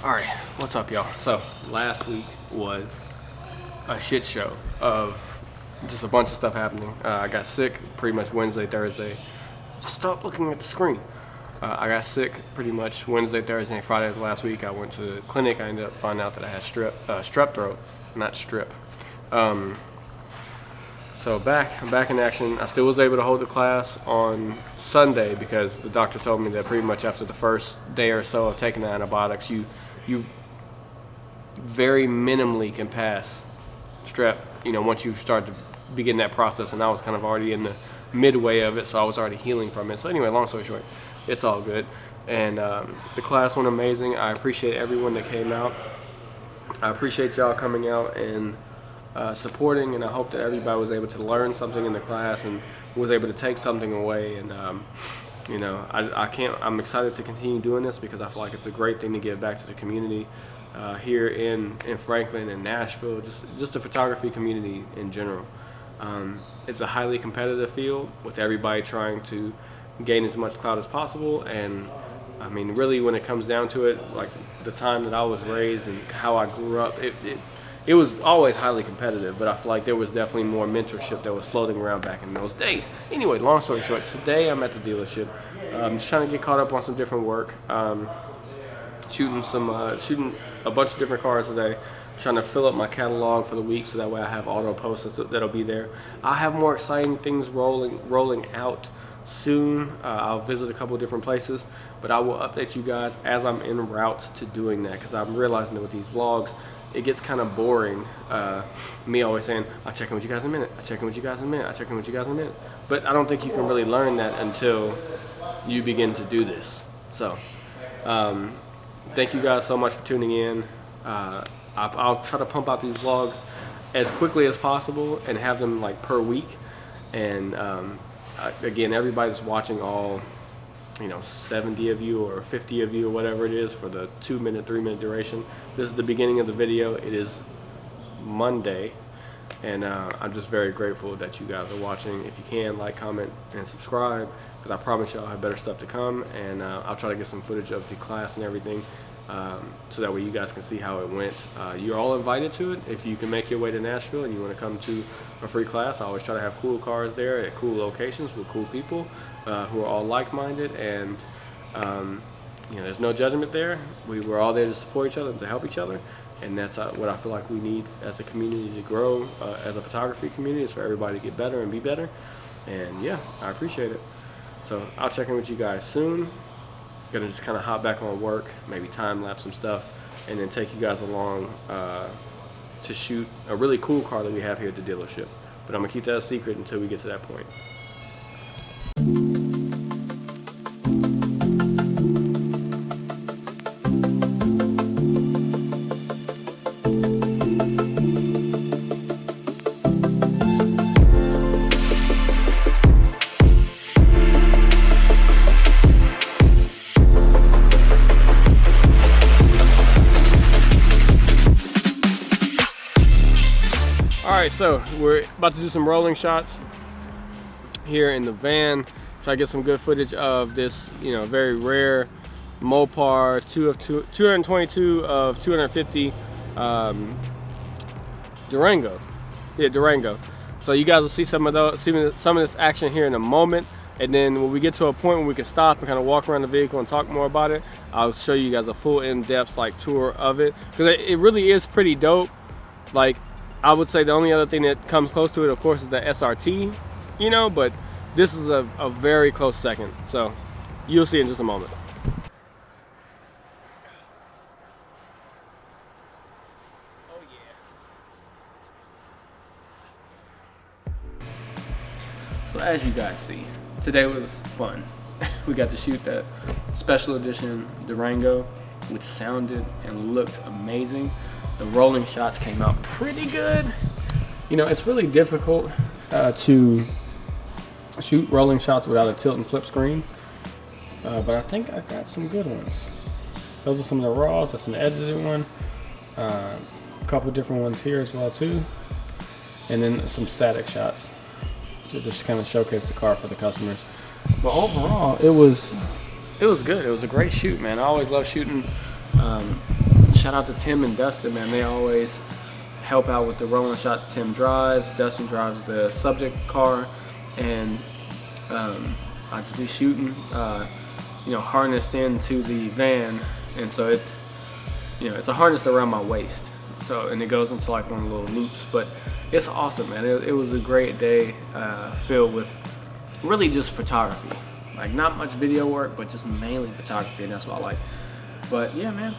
Alright, what's up, y'all? So, last week was a shit show of just a bunch of stuff happening. I got sick pretty much Wednesday, Thursday. Stop looking at the screen. I got sick pretty much Wednesday, Thursday, and Friday of last week. I went to the clinic. I ended up finding out that I had strep throat, not strip. So I'm back in action. I still was able to hold the class on Sunday because the doctor told me that pretty much after the first day or so of taking the antibiotics, you very minimally can pass strep, once you start to begin that process. And I was kind of already in the midway of it, so I was already healing from it. So anyway, long story short, it's all good. And the class went amazing. I appreciate everyone that came out. I appreciate y'all coming out and supporting, and I hope that everybody was able to learn something in the class and was able to take something away. And I'm excited to continue doing this because I feel like it's a great thing to give back to the community here in Franklin and Nashville, just the photography community in general. It's a highly competitive field with everybody trying to gain as much clout as possible. And I mean, really, when it comes down to it, like the time that I was raised and how I grew up, it was always highly competitive, but I feel like there was definitely more mentorship that was floating around back in those days. Anyway, long story short, today I'm at the dealership. I'm just trying to get caught up on some different work. Shooting a bunch of different cars today. Trying to fill up my catalog for the week so that way I have auto posts that'll be there. I'll have more exciting things rolling out soon. I'll visit a couple of different places, but I will update you guys as I'm en route to doing that, because I'm realizing that with these vlogs, it gets kind of boring. Me always saying, I'll check in with you guys in a minute. I'll check in with you guys in a minute. I'll check in with you guys in a minute. But I don't think you can really learn that until you begin to do this. So, thank you guys so much for tuning in. I'll try to pump out these vlogs as quickly as possible and have them like per week. And again, everybody's watching all 70 of you or 50 of you or whatever it is for the 2-minute, 3-minute duration. This is the beginning of the video. It is Monday, and I'm just very grateful that you guys are watching. If you can, like, comment, and subscribe, because I promise you I'll have better stuff to come. And I'll try to get some footage of the class and everything, so that way you guys can see how it went. You're all invited to it. If you can make your way to Nashville and you want to come to a free class, I always try to have cool cars there at cool locations with cool people who are all like-minded. And there's no judgment there. We're all there to support each other and to help each other, and that's what I feel like we need as a community to grow. As a photography community, is for everybody to get better and be better. And yeah, I appreciate it. So I'll check in with you guys soon. Gonna just kind of hop back on work, maybe time lapse some stuff, and then take you guys along to shoot a really cool car that we have here at the dealership. But I'm gonna keep that a secret until we get to that point. Alright, so we're about to do some rolling shots here in the van. Try to get some good footage of this, very rare Mopar 222 of 250 Durango. Yeah, Durango. So you guys will see some of this action here in a moment. And then when we get to a point where we can stop and kind of walk around the vehicle and talk more about it, I'll show you guys a full in-depth tour of it, because it really is pretty dope. I would say the only other thing that comes close to it, of course, is the SRT, but this is a very close second. So you'll see in just a moment. Oh yeah. So as you guys see, today was fun. We got to shoot that special edition Durango, which sounded and looked amazing. The rolling shots came out pretty good. It's really difficult to shoot rolling shots without a tilt and flip screen, but I think I got some good ones. Those are some of the raws. That's an edited one. A couple different ones here as well too, and then some static shots to just kind of showcase the car for the customers. But overall, it was good. It was a great shoot, man. I always love shooting shout out to Tim and Dustin, man. They always help out with the rolling shots. Tim drives, Dustin drives the subject car, and I just be shooting, harnessed into the van, and so it's a harness around my waist. So, and it goes into like one of the little loops, but it's awesome, man. It was a great day filled with really just photography. Like not much video work, but just mainly photography, and that's what I like. But yeah, man,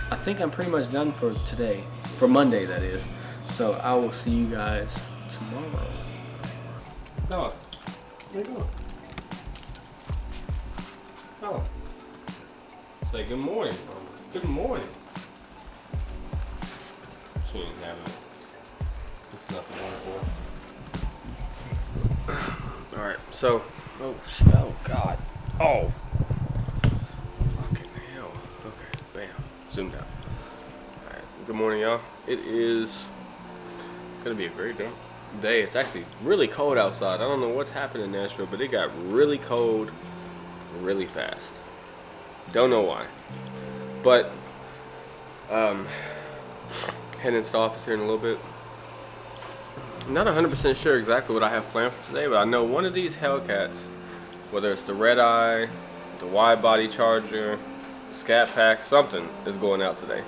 I think I'm pretty much done for today, for Monday that is. So I will see you guys tomorrow. No, where you going? Oh, say good morning. Good morning. She ain't having it. It's nothing wonderful. Alright, so, oh God. Oh. Fucking hell. Okay, bam. Zoomed out. Alright, good morning, y'all. It is gonna be a great day. It's actually really cold outside. I don't know what's happened in Nashville, but it got really cold really fast. Don't know why. But, heading into the office here in a little bit. I'm not 100% sure exactly what I have planned for today, but I know one of these Hellcats, whether it's the red eye, the wide body Charger, Scat Pack, something is going out today.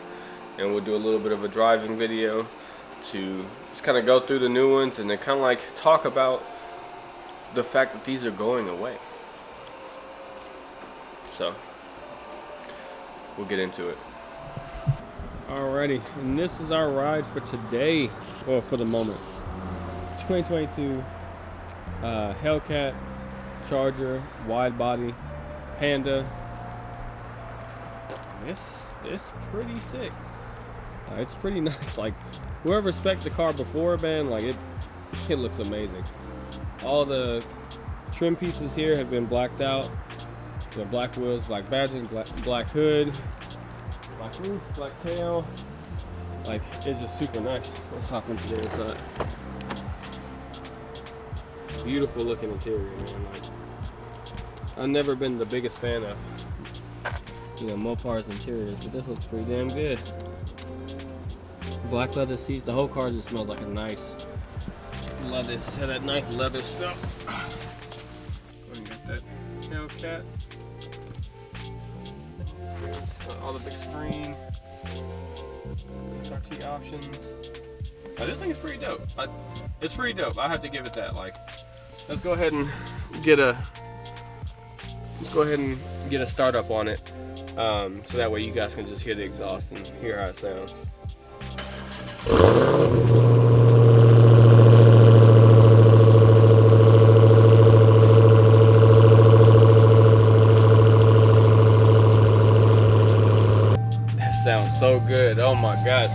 And we'll do a little bit of a driving video to just kind of go through the new ones and then kind of like talk about the fact that these are going away. So, we'll get into it. Alrighty, and this is our ride for today, or for the moment. 2022 Hellcat, Charger, wide body, Panda. It's pretty sick. It's pretty nice. Like whoever spec'd the car before, man, like it looks amazing. All the trim pieces here have been blacked out. The black wheels, black badging, black hood, black roof, black tail. Like it's just super nice. Let's hop into the inside. Beautiful looking interior, man. Like I've never been the biggest fan of Mopar's interiors, but this looks pretty damn good. Black leather seats. The whole car just smells like a nice leather. It's had that nice leather smell. You got that Hellcat. All the big screen. HRT options. This thing is pretty dope. It's pretty dope. I have to give it that. Like, let's go ahead and get a startup on it, so that way you guys can just hear the exhaust and hear how it sounds. That sounds so good. Oh my God.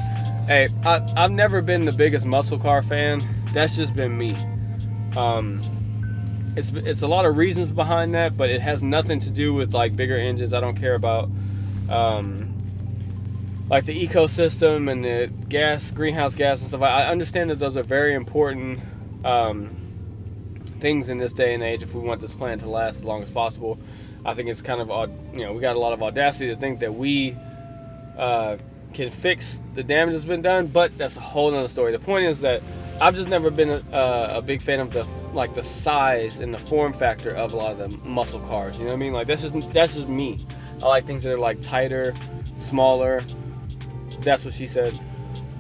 Hey, I've never been the biggest muscle car fan. That's just been me. It's a lot of reasons behind that, but it has nothing to do with like bigger engines. I don't care about like the ecosystem and the greenhouse gas and stuff. I understand that those are very important things in this day and age if we want this planet to last as long as possible. I think it's kind of we got a lot of audacity to think that we can fix the damage that's been done, but that's a whole nother story. The point is that I've just never been a big fan of the size and the form factor of a lot of the muscle cars. You know what I mean? Like that's just me. I like things that are like tighter, smaller. That's what she said.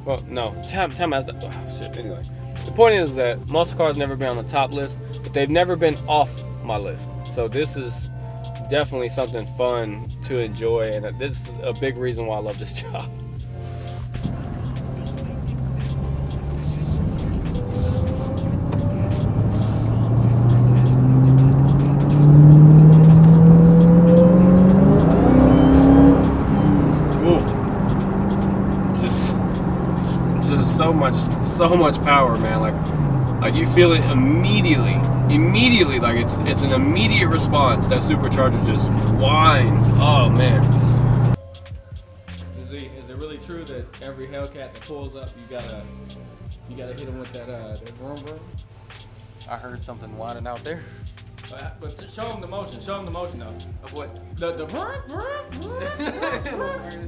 Well, no, Tam has that. Oh, shit. Anyway, the point is that muscle cars never been on the top list, but they've never been off my list. So this is definitely something fun to enjoy, and this is a big reason why I love this job. So much power, man. Like you feel it immediately. Like it's an immediate response. That supercharger just whines. Oh man. Is it really true that every Hellcat that pulls up, you gotta hit them with that vroom vroom? I heard something whining out there. But show them the motion. Show them the motion though. Of what? The vroom vroom vroom vroom vroom.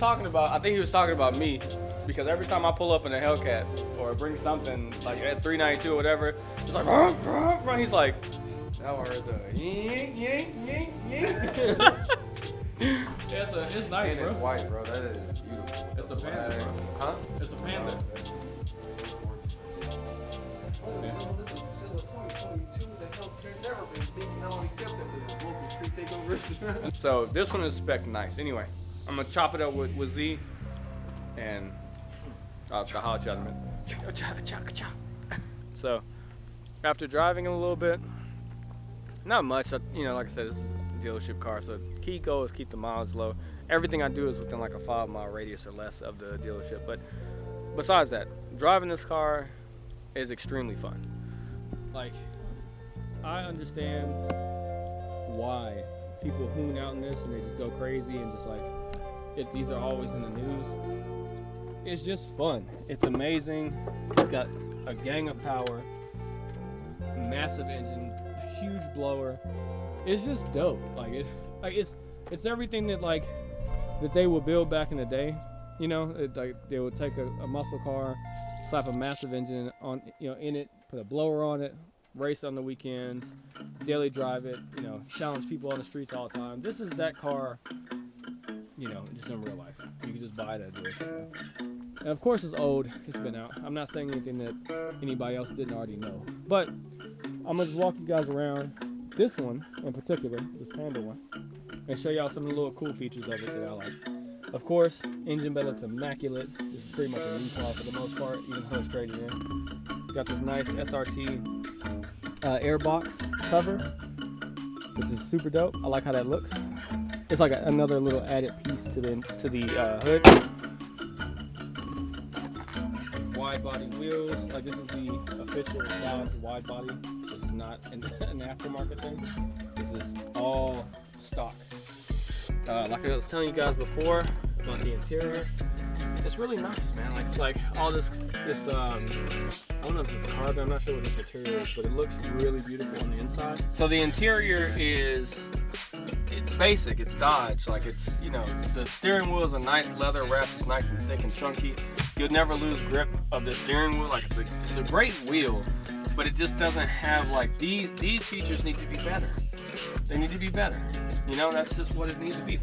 talking about, I think he was talking about me, because every time I pull up in a Hellcat or bring something like at 392 or whatever, it's like, he's like, Now I heard the yink, yink, yink, yink. Yeah, it's nice, And bro. it's white, bro. That is beautiful. It's a Panther, bro. Huh? It's a Panther. So this one is spec nice. Anyway, I'm gonna chop it up with Z, and I'll holler at you in a minute. So after driving a little bit, not much. You know, like I said, this is a dealership car, so key goal is keep the mileage low. Everything I do is within like a 5-mile radius or less of the dealership. But besides that, driving this car is extremely fun. Like, I understand why people hoon out in this and they just go crazy and just like, these are always in the news. It's just fun. It's amazing. It's got a gang of power, massive engine, huge blower. It's just dope. It's everything that they would build back in the day. You know, they would take a muscle car, slap a massive engine on, in it, put a blower on it, race on the weekends, daily drive it, challenge people on the streets all the time. This is that car, just in real life. You can just buy it at a dealership. And of course it's old, it's been out. I'm not saying anything that anybody else didn't already know. But I'm gonna just walk you guys around this one in particular, this Panda one, and show y'all some of the little cool features of it that I like. Of course, engine bed looks immaculate. This is pretty much a new car for the most part, even though it's traded in. Got this nice SRT airbox cover, which is super dope. I like how that looks. It's like another little added piece to the hood. Wide body wheels. Like, this is the official Dodge wide body. This is not an aftermarket thing. This is all stock. Like I was telling you guys before about the interior, it's really nice, man. It's like all this I don't know if it's carbon, I'm not sure what this material is, but it looks really beautiful on the inside. So the interior it's basic, it's Dodge. Like, it's, the steering wheel is a nice leather wrap, it's nice and thick and chunky. You'll never lose grip of the steering wheel. Like, it's a great wheel, but it just doesn't have these features need to be better. They need to be better. That's just what it needs to be.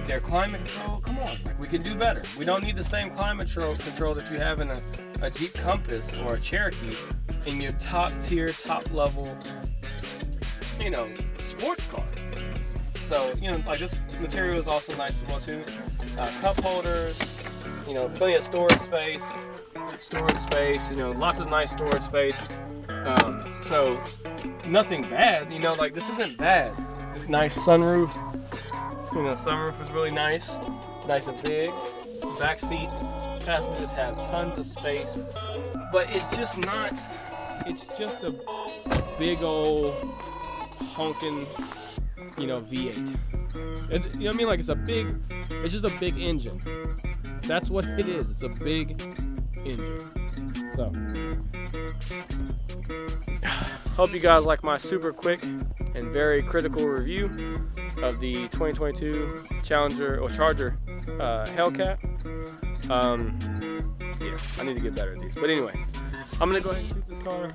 Their climate control, come on, we can do better. We don't need the same climate control that you have in a Jeep Compass or a Cherokee in your top tier, top level, sports car. So, this material is also nice as well too. Cup holders, plenty of storage space, lots of nice storage space. So nothing bad, this isn't bad. Nice sunroof. Sunroof is really nice and big. Back seat, passengers have tons of space, but it's just a big old honking, V8. It's just a big engine. That's what it is. It's a big engine. So, hope you guys like my super quick and very critical review of the 2022 Charger Hellcat. Yeah, I need to get better at these. But anyway, I'm gonna go ahead and shoot this car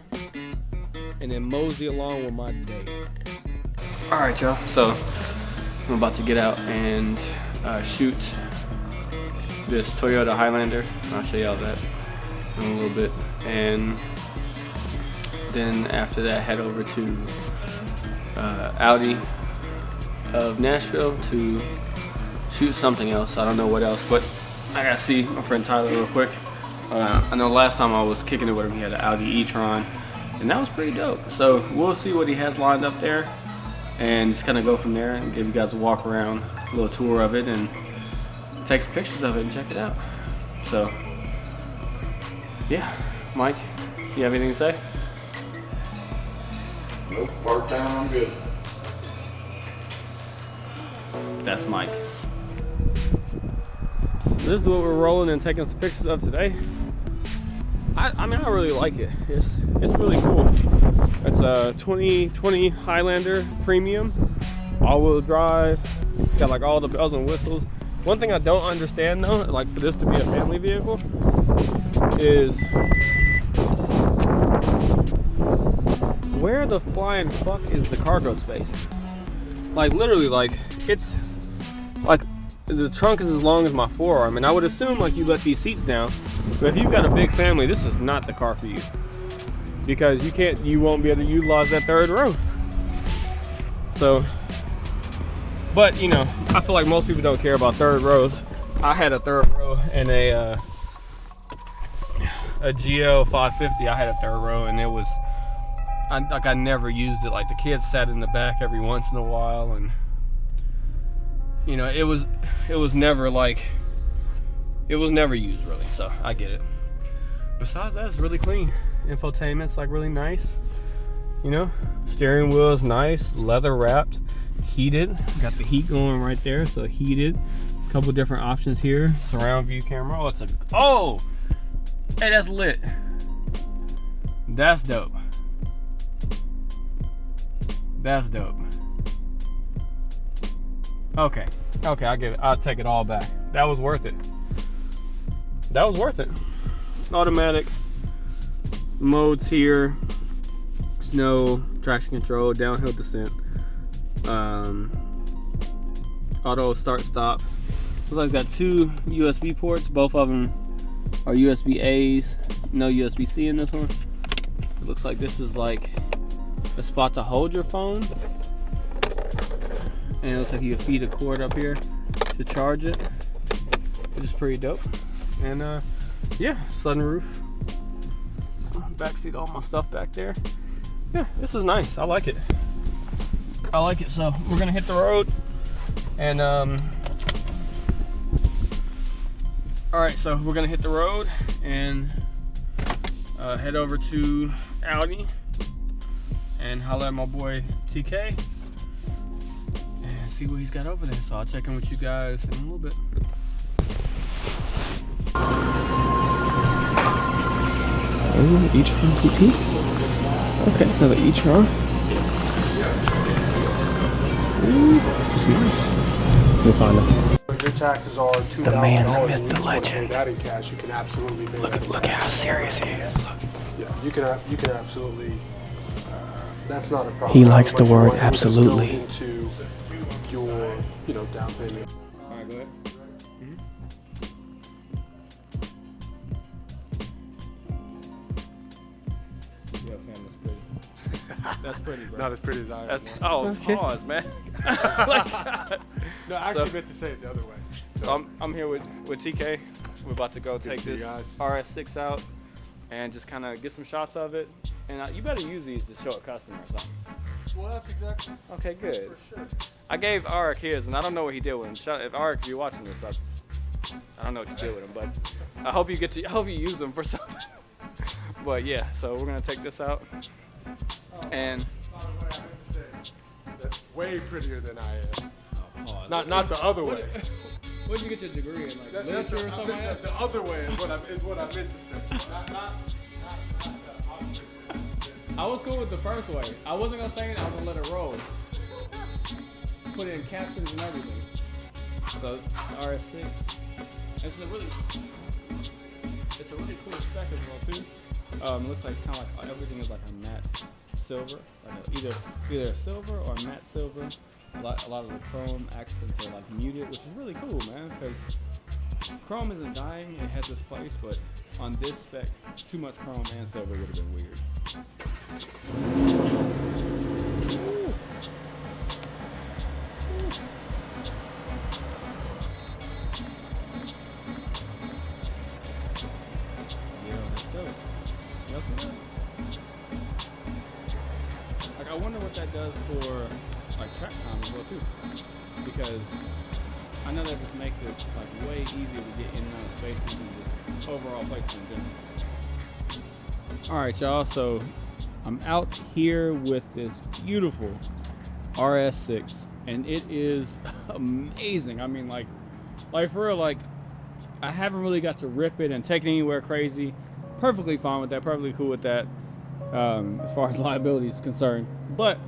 and then mosey along with my day. All right, y'all. So I'm about to get out and shoot this Toyota Highlander. I'll show y'all that in a little bit, and then after that, head over to Audi of Nashville to shoot something else. I don't know what else, but I gotta see my friend Tyler real quick. I know last time I was kicking it with him, he had an Audi e-tron, and that was pretty dope. So we'll see what he has lined up there, and just kind of go from there and give you guys a walk around, a little tour of it, and take some pictures of it and check it out. So yeah, Mike, you have anything to say? Nope, park down, I'm good. That's Mike. This is what we're rolling and taking some pictures of today. I mean, I really like it. It's really cool. It's a 2020 Highlander Premium, all-wheel drive, It's got like all the bells and whistles. One thing I don't understand though, like for this to be a family vehicle, is where the flying fuck is the cargo space? Like literally, like it's like the trunk is as long as my forearm, and I would assume like you let these seats down. But if you've got a big family, this is not the car for you, because you won't be able to utilize that third row. So, but you know, I feel like most people don't care about third rows. I had a third row in a GL 550. I had a third row, and it was I never used it. Like the kids sat in the back every once in a while, and you know, it was never used really. So I get it. Besides that, it's really clean. Infotainment's like really nice. You know, steering wheel is nice, leather wrapped, heated. Got the heat going right there, so heated. A couple different options here. Surround view camera. Oh, hey, that's lit. That's dope. That's dope. Okay, I'll give it. I'll take it all back. That was worth it. That was worth it. Automatic modes here. Snow, traction control, downhill descent, auto start stop. Looks like it's got 2 USB ports. Both of them are USB A's. No USB C in this one. It looks like this is like a spot to hold your phone. And it looks like you can feed a cord up here to charge it, which is pretty dope. And yeah, sunroof. Backseat, all my stuff back there. Yeah, this is nice. I like it. I like it. So we're gonna hit the road, and all right. So we're gonna hit the road and head over to Audi and holler at my boy TK and see what he's got over there. So I'll check in with you guys in a little bit. Oh, e-tron TT. Okay, another e-tron. Ooh, this is nice. We'll find out. Your taxes are $2,000. The man, the myth, the legend. That in cash, you can absolutely pay that. Look at how serious he is. Look. Yeah, you can absolutely. That's not a problem. He likes the word But absolutely. Into your, down payment. All right, go ahead. Yo, fam, that's pretty. That's pretty, bro. Not as pretty as I am. Okay. Pause, man. No, I actually meant to say it the other way. So I'm here with TK. We're about to go take see you this guys. RS6 out and just kind of get some shots of it. And you better use these to show a customer or something. Well, that's exactly. Okay, good. For sure. I gave Arik his, and I don't know what he did with him. If Arik, if you're watching this, I don't know what you did with him, but I hope you use them for something. But yeah, so we're gonna take this out, and By the way, I meant to say that's way prettier than I am. pause. Not the other way. Where'd you get your degree in, like That's literature or something? the other way is what I meant to say. Not the opposite. I was cool with the first way. I wasn't gonna say it. I was gonna let it roll. Put in captions and everything. So RS6. It's a really cool spec as well too. Looks like it's kind of like everything is like a matte silver, like either a silver or a matte silver. A lot of the chrome accents are like muted, which is really cool, man. Because chrome isn't dying; it has its place. But on this spec, too much chrome and silver would have been weird. Like, I wonder what that does for like track time as well too, because I know that just makes it like way easier to get in and out of spaces and just overall places in general. All right, y'all. So I'm out here with this beautiful RS6, and it is amazing. I mean, like for real, like I haven't really got to rip it and take it anywhere crazy. Perfectly fine with that. Perfectly cool with that. As far as liability is concerned, but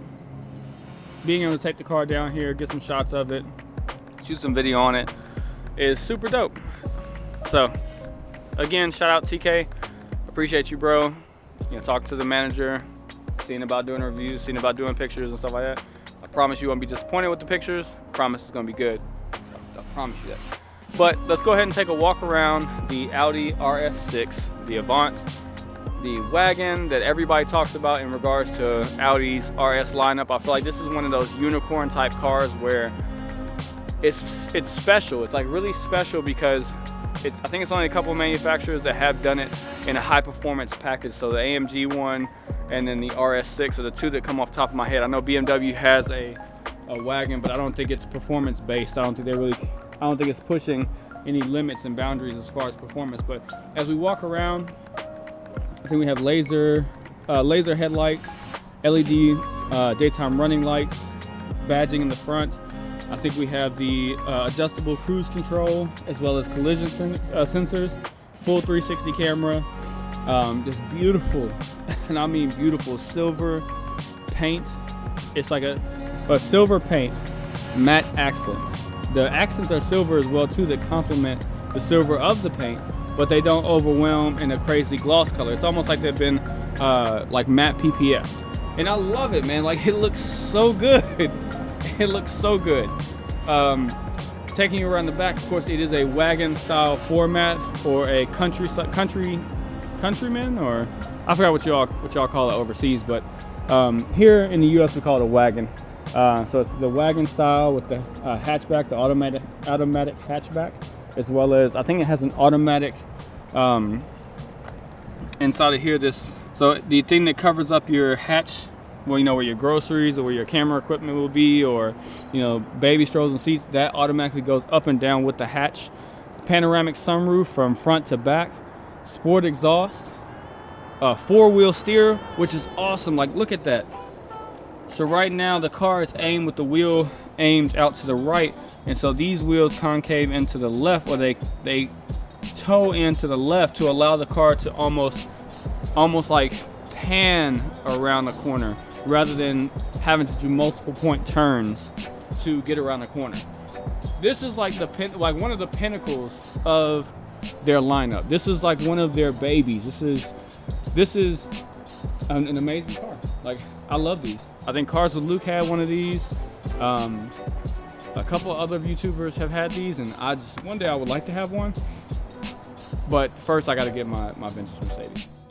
being able to take the car down here, get some shots of it, shoot some video on it is super dope. So again, shout out TK, appreciate you, bro. Talking to the manager, seeing about doing reviews, seeing about doing pictures and stuff like that. I promise you won't be disappointed with the pictures. I promise it's gonna be good. I promise you that. But let's go ahead and take a walk around the Audi RS6, the Avant, the wagon that everybody talks about in regards to Audi's RS lineup. I feel like this is one of those unicorn type cars where it's special. It's like really special because I think it's only a couple of manufacturers that have done it in a high performance package. So the AMG one and then the RS6 are the two that come off the top of my head. I know BMW has a wagon, but I don't think it's performance based. I don't think it's pushing any limits and boundaries as far as performance. But as we walk around, I think we have laser headlights, LED daytime running lights, badging in the front. I think we have the adjustable cruise control as well as collision sensors, full 360 camera, this beautiful, and I mean beautiful silver paint. It's like a silver paint, matte accents. The accents are silver as well too that complement the silver of the paint, but they don't overwhelm in a crazy gloss color. It's almost like they've been like matte PPF'd. And I love it, man. Like, it looks so good. It looks so good. Taking you around the back, of course, it is a wagon style format or a countryman, or I forgot what y'all call it overseas, but here in the US we call it a wagon. So it's the wagon style with the hatchback, the automatic hatchback, as well as I think it has an automatic inside of here. So the thing that covers up your hatch, well, where your groceries or where your camera equipment will be, or baby strollers and seats, that automatically goes up and down with the hatch. Panoramic sunroof from front to back, sport exhaust, 4-wheel steer, which is awesome. Like, look at that. So right now the car is aimed with the wheel aimed out to the right, and so these wheels concave into the left, or they toe into the left to allow the car to almost like pan around the corner rather than having to do multiple point turns to get around the corner. This is like one of the pinnacles of their lineup. This is like one of their babies. This is an amazing car. Like, I love these. I think Cars with Luke had one of these. A couple of other YouTubers have had these, and one day I would like to have one. But first I got to get my vintage Mercedes.